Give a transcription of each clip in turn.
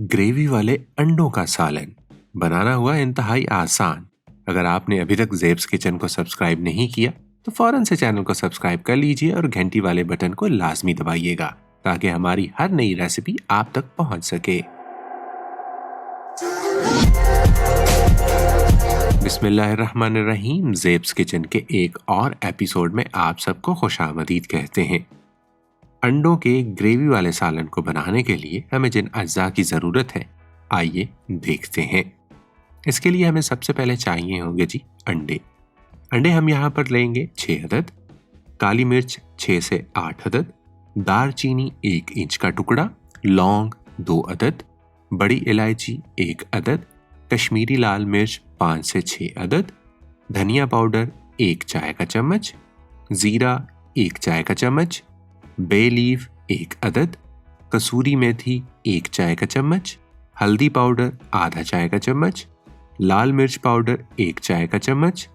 Gravy वाले अंडों का सालन बनाना हुआ इंतहाई आसान। अगर आपने अभी तक ज़ेब्स किचन को सब्सक्राइब नहीं किया तो फौरन से चैनल को सब्सक्राइब कर लीजिए और घंटी वाले बटन को लाजमी दबाइएगा ताकि हमारी हर नई रेसिपी आप तक पहुंच सके। बिस्मिल्लाहिर्रहमानिर्रहीम। ज़ेब्स किचन के एक और एपिसोड में आप सबको खुशामदीद कहते हैं। अंडों के ग्रेवी वाले सालन को बनाने के लिए हमें जिन अज्जा की ज़रूरत है आइए देखते हैं। इसके लिए हमें सबसे पहले चाहिए होंगे जी अंडे। अंडे हम यहाँ पर लेंगे 6 अदद, काली मिर्च 6 से 8 अदद, दालचीनी 1 इंच का टुकड़ा, लौंग 2 अदद, बड़ी इलायची 1 अदद, कश्मीरी लाल मिर्च 5 से 6 अदद, धनिया पाउडर 1 चाय का चम्मच, ज़ीरा 1 चाय का चम्मच, बे लीफ 1 अदद, कसूरी मेथी 1 चाय का चम्मच, हल्दी पाउडर आधा चाय का चम्मच, लाल मिर्च पाउडर 1 चाय का चम्मच,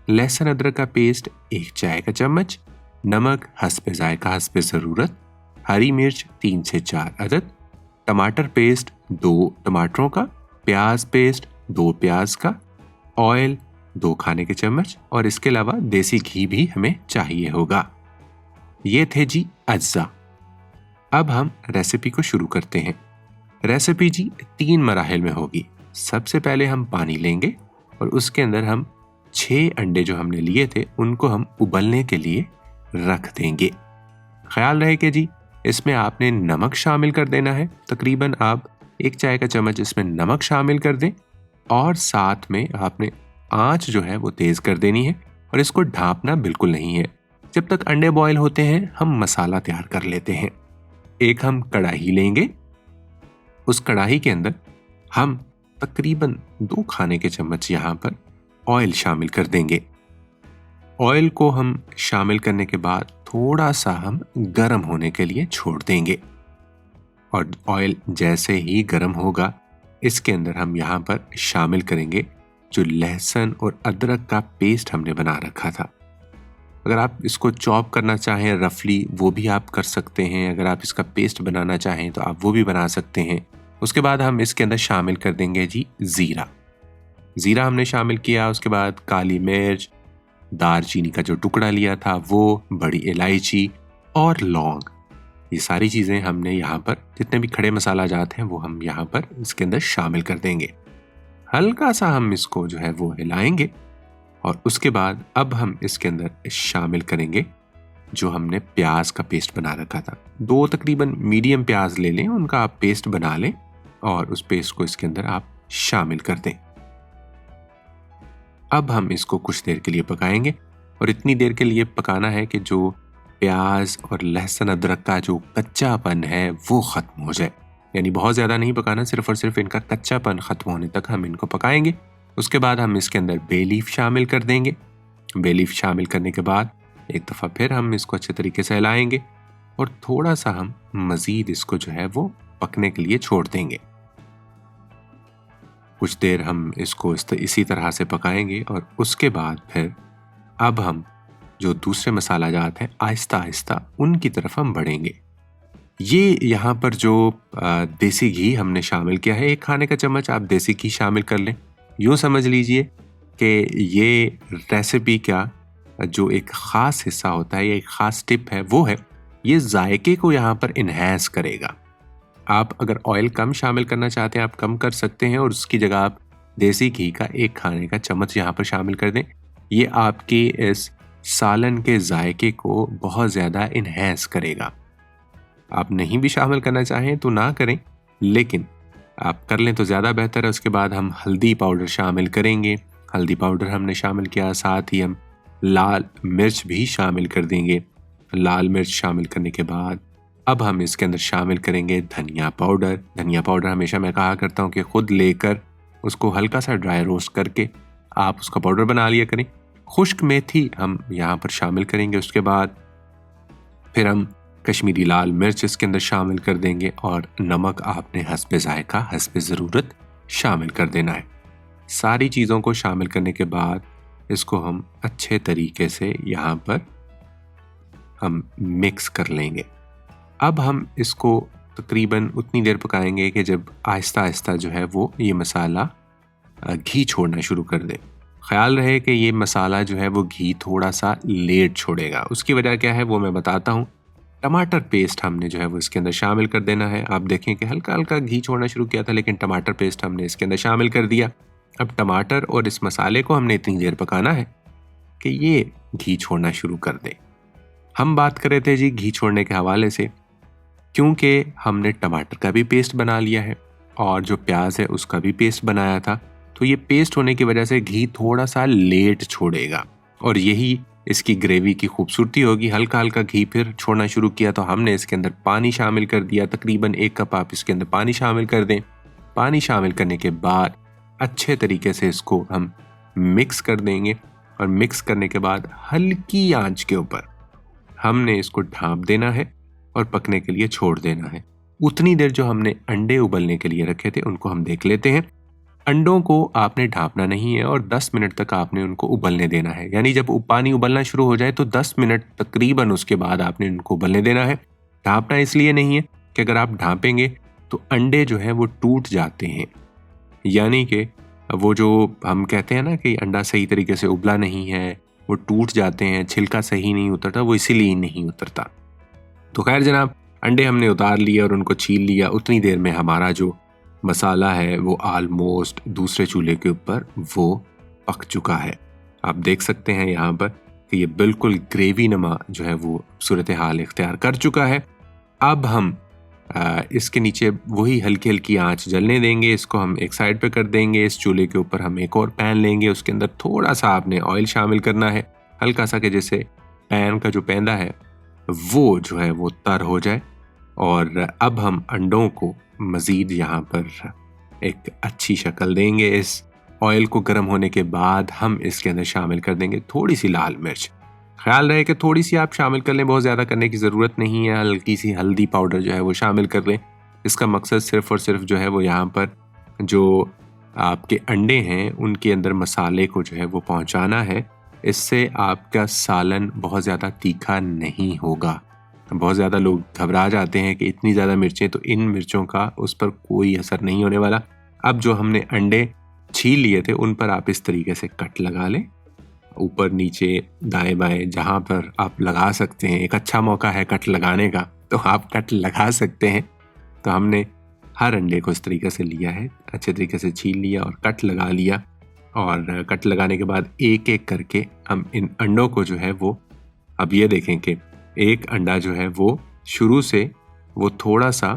लहसुन अदरक का पेस्ट 1 चाय का चम्मच, नमक हस्बे जायका हस्बे ज़रूरत, हरी मिर्च 3 से 4 अदद, टमाटर पेस्ट 2 टमाटरों का, प्याज पेस्ट 2 प्याज का, ऑयल 2 खाने के चम्मच और इसके अलावा देसी घी भी हमें चाहिए होगा। ये थे जी अज्जा। अब हम रेसिपी को शुरू करते हैं। रेसिपी जी 3 मराहिल में होगी। सबसे पहले हम पानी लेंगे और उसके अंदर हम 6 अंडे जो हमने लिए थे उनको हम उबलने के लिए रख देंगे। ख्याल रहे कि जी इसमें आपने नमक शामिल कर देना है। तकरीबन आप 1 चाय का चम्मच इसमें नमक शामिल कर दें और साथ में आपने आंच जो है वो तेज़ कर देनी है और इसको ढांपना बिल्कुल नहीं है। जब तक अंडे बॉयल होते हैं हम मसाला तैयार कर लेते हैं। एक हम कढ़ाई लेंगे, उस कढ़ाई के अंदर हम तकरीबन 2 खाने के चम्मच यहाँ पर ऑयल शामिल कर देंगे। ऑयल को हम शामिल करने के बाद थोड़ा सा हम गर्म होने के लिए छोड़ देंगे और ऑयल जैसे ही गर्म होगा इसके अंदर हम यहाँ पर शामिल करेंगे जो लहसुन और अदरक का पेस्ट हमने बना रखा था। अगर आप इसको चॉप करना चाहें रफली वो भी आप कर सकते हैं। अगर आप इसका पेस्ट बनाना चाहें तो आप वो भी बना सकते हैं। उसके बाद हम इसके अंदर शामिल कर देंगे जी ज़ीरा। ज़ीरा हमने शामिल किया। उसके बाद काली मिर्च, दालचीनी का जो टुकड़ा लिया था वो, बड़ी इलायची और लौंग, ये सारी चीज़ें हमने यहाँ पर जितने भी खड़े मसाला जात हैं वो हम यहाँ पर इसके अंदर शामिल कर देंगे। हल्का सा हम इसको जो है वो हिलाएंगे और उसके बाद अब हम इसके अंदर शामिल करेंगे जो हमने प्याज का पेस्ट बना रखा था। 2 तकरीबन मीडियम प्याज ले लें, उनका आप पेस्ट बना लें और उस पेस्ट को इसके अंदर आप शामिल कर दें। अब हम इसको कुछ देर के लिए पकाएंगे और इतनी देर के लिए पकाना है कि जो प्याज और लहसुन अदरक का जो कच्चापन है वो ख़त्म हो जाए। यानी बहुत ज़्यादा नहीं पकाना, सिर्फ और सिर्फ इनका कच्चापन ख़त्म होने तक हम इनको पकाएंगे। उसके बाद हम इसके अंदर बे लीफ शामिल कर देंगे। बे लीफ शामिल करने के बाद एक दफ़ा फिर हम इसको अच्छे तरीके से हिलाएंगे और थोड़ा सा हम मज़ीद इसको जो है वो पकने के लिए छोड़ देंगे। कुछ देर हम इसको इसी तरह से पकाएंगे और उसके बाद फिर अब हम जो दूसरे मसाला जात हैं आहिस्ता आहिस्ता उनकी तरफ हम बढ़ेंगे। ये यहाँ पर जो देसी घी हमने शामिल किया है, 1 खाने का चम्मच आप देसी घी शामिल कर लें। यूँ समझ लीजिए कि ये रेसिपी का जो एक ख़ास हिस्सा होता है या एक ख़ास टिप है वो है ये जायके को यहाँ पर इन्हेंस करेगा। आप अगर ऑयल कम शामिल करना चाहते हैं आप कम कर सकते हैं और उसकी जगह आप देसी घी का 1 खाने का चम्मच यहाँ पर शामिल कर दें। ये आपके इस सालन के जायके को बहुत ज़्यादा इन्हेंस करेगा। आप नहीं भी शामिल करना चाहें तो ना करें, लेकिन आप कर लें तो ज़्यादा बेहतर है। उसके बाद हम हल्दी पाउडर शामिल करेंगे। हल्दी पाउडर हमने शामिल किया, साथ ही हम लाल मिर्च भी शामिल कर देंगे। लाल मिर्च शामिल करने के बाद अब हम इसके अंदर शामिल करेंगे धनिया पाउडर। धनिया पाउडर हमेशा मैं कहा करता हूँ कि ख़ुद लेकर उसको हल्का सा ड्राई रोस्ट करके आप उसका पाउडर बना लिया करें। खुश्क मेथी हम यहाँ पर शामिल करेंगे। उसके बाद फिर हम कश्मीरी लाल मिर्च इसके अंदर शामिल कर देंगे और नमक आपने हस्बे जायका हस्बे ज़रूरत शामिल कर देना है। सारी चीज़ों को शामिल करने के बाद इसको हम अच्छे तरीके से यहाँ पर हम मिक्स कर लेंगे। अब हम इसको तकरीबन उतनी देर पकाएंगे कि जब आहिस्ता आहिस्ता जो है वो ये मसाला घी छोड़ना शुरू कर दे। ख्याल रहे कि ये मसाला जो है वो घी थोड़ा सा लेट छोड़ेगा। उसकी वजह क्या है वो मैं बताता हूँ। टमाटर पेस्ट हमने जो है वो इसके अंदर शामिल कर देना है। आप देखें कि हल्का हल्का घी छोड़ना शुरू किया था, लेकिन टमाटर पेस्ट हमने इसके अंदर शामिल कर दिया। अब टमाटर और इस मसाले को हमने इतनी देर पकाना है कि ये घी छोड़ना शुरू कर दे। हम बात कर रहे थे जी घी छोड़ने के हवाले से, क्योंकि हमने टमाटर का भी पेस्ट बना लिया है और जो प्याज है उसका भी पेस्ट बनाया था, तो ये पेस्ट होने की वजह से घी थोड़ा सा लेट छोड़ेगा और यही इसकी ग्रेवी की खूबसूरती होगी। हल्का हल्का घी फिर छोड़ना शुरू किया तो हमने इसके अंदर पानी शामिल कर दिया। तकरीबन 1 कप आप इसके अंदर पानी शामिल कर दें। पानी शामिल करने के बाद अच्छे तरीके से इसको हम मिक्स कर देंगे और मिक्स करने के बाद हल्की आंच के ऊपर हमने इसको ढाँप देना है और पकने के लिए छोड़ देना है। उतनी देर जो हमने अंडे उबलने के लिए रखे थे उनको हम देख लेते हैं। अंडों को आपने ढाँपना नहीं है और 10 मिनट तक आपने उनको उबलने देना है। यानी जब पानी उबलना शुरू हो जाए तो 10 मिनट तकरीबन उसके बाद आपने उनको उबलने देना है। ढाँपना इसलिए नहीं है कि अगर आप ढाँपेंगे तो अंडे जो है वो टूट जाते हैं, यानी कि वो जो हम कहते हैं ना कि अंडा सही तरीके से उबला नहीं है, वो टूट जाते हैं, छिलका सही नहीं उतरता, वो इसीलिए नहीं उतरता। तो खैर जनाब, अंडे हमने उतार लिए और उनको छील लिया। उतनी देर में हमारा जो मसाला है वो ऑलमोस्ट दूसरे चूल्हे के ऊपर वो पक चुका है। आप देख सकते हैं यहाँ पर कि ये बिल्कुल ग्रेवी नमा जो है वो सूरत हाल इख्तियार कर चुका है। अब हम इसके नीचे वही हल्की हल्की आंच जलने देंगे। इसको हम एक साइड पे कर देंगे। इस चूल्हे के ऊपर हम एक और पैन लेंगे, उसके अंदर थोड़ा सा आपने ऑयल शामिल करना है, हल्का सा, कि जैसे पैन का जो पैंदा है वो जो है वो तर हो जाए। और अब हम अंडों को मज़ीद यहाँ पर एक अच्छी शक्ल देंगे। इस ऑयल को गर्म होने के बाद हम इसके अंदर शामिल कर देंगे थोड़ी सी लाल मिर्च। ख्याल रहे कि थोड़ी सी आप शामिल कर लें, बहुत ज़्यादा करने की ज़रूरत नहीं है। हल्की सी हल्दी पाउडर जो है वो शामिल कर लें। इसका मकसद सिर्फ़ और सिर्फ जो है वो यहाँ पर जो आपके अंडे हैं उनके अंदर मसाले को जो है वो पहुँचाना है। इससे आपका सालन बहुत ज़्यादा तीखा नहीं होगा। बहुत ज़्यादा लोग घबरा जाते हैं कि इतनी ज़्यादा मिर्चें, तो इन मिर्चों का उस पर कोई असर नहीं होने वाला। अब जो हमने अंडे छील लिए थे उन पर आप इस तरीके से कट लगा लें, ऊपर नीचे दाएं बाएं जहाँ पर आप लगा सकते हैं। एक अच्छा मौका है कट लगाने का, तो आप कट लगा सकते हैं। तो हमने हर अंडे को इस तरीके से लिया है, अच्छे तरीके से छील लिया और कट लगा लिया। और कट लगाने के बाद एक एक करके हम इन अंडों को जो है वो, अब ये देखें कि एक अंडा जो है वो शुरू से वो थोड़ा सा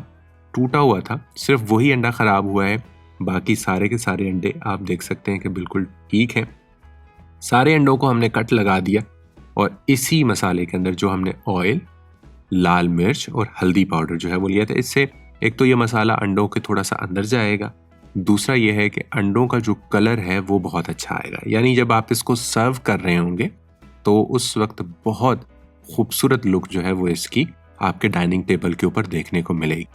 टूटा हुआ था, सिर्फ वही अंडा ख़राब हुआ है। बाकी सारे के सारे अंडे आप देख सकते हैं कि बिल्कुल ठीक हैं। सारे अंडों को हमने कट लगा दिया और इसी मसाले के अंदर जो हमने ऑयल, लाल मिर्च और हल्दी पाउडर जो है वो लिया था, इससे एक तो ये मसाला अंडों के थोड़ा सा अंदर जाएगा, दूसरा ये है कि अंडों का जो कलर है वो बहुत अच्छा आएगा। यानी जब आप इसको सर्व कर रहे होंगे तो उस वक्त बहुत खूबसूरत लुक जो है वो इसकी आपके डाइनिंग टेबल के ऊपर देखने को मिलेगी।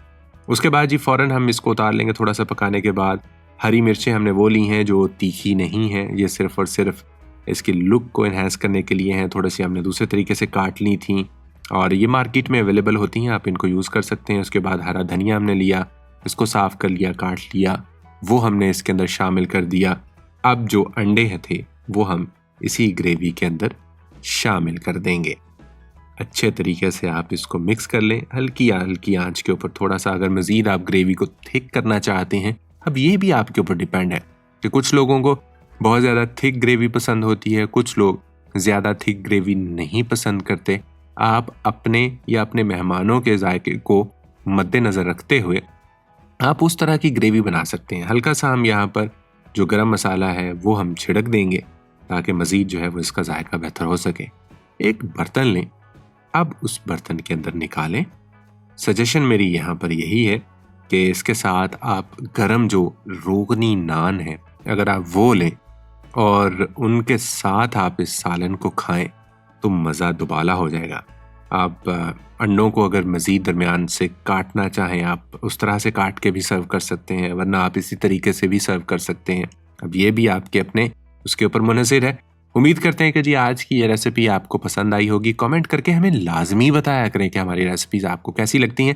उसके बाद जी फ़ौरन हम इसको उतार लेंगे। थोड़ा सा पकाने के बाद हरी मिर्चें हमने वो ली हैं जो तीखी नहीं हैं, ये सिर्फ और सिर्फ इसकी लुक को इन्हेंस करने के लिए हैं। थोड़ी सी हमने दूसरे तरीके से काट ली थी और ये मार्केट में अवेलेबल होती हैं, आप इनको यूज़ कर सकते हैं। उसके बाद हरा धनिया हमने लिया, इसको साफ़ कर लिया, काट लिया, वो हमने इसके अंदर शामिल कर दिया। अब जो अंडे थे वो हम इसी ग्रेवी के अंदर शामिल कर देंगे। अच्छे तरीके से आप इसको मिक्स कर लें, हल्की हल्की आंच के ऊपर। थोड़ा सा अगर मज़ीद आप ग्रेवी को थिक करना चाहते हैं, अब ये भी आपके ऊपर डिपेंड है कि कुछ लोगों को बहुत ज़्यादा थिक ग्रेवी पसंद होती है, कुछ लोग ज़्यादा थिक ग्रेवी नहीं पसंद करते। आप अपने या अपने मेहमानों के जायके को मद्देनज़र रखते हुए आप उस तरह की ग्रेवी बना सकते हैं। हल्का सा हम यहाँ पर जो गरम मसाला है वो हम छिड़क देंगे ताकि मज़ीद जो है वो इसका जायका बेहतर हो सके। एक बर्तन लें, अब उस बर्तन के अंदर निकालें। सजेशन मेरी यहाँ पर यही है कि इसके साथ आप गरम जो रोगनी नान है अगर आप वो लें और उनके साथ आप इस सालन को खाएं तो मज़ा दुबाला हो जाएगा। आप अंडों को अगर मज़ीद दरमियान से काटना चाहें आप उस तरह से काट के भी सर्व कर सकते हैं, वरना आप इसी तरीके से भी सर्व कर सकते हैं। अब ये भी आपके अपने उसके ऊपर मुनहसिर है। उम्मीद करते हैं कि जी आज की ये रेसिपी आपको पसंद आई होगी। कमेंट करके हमें लाजमी बताया करें कि हमारी रेसिपीज़ आपको कैसी लगती हैं।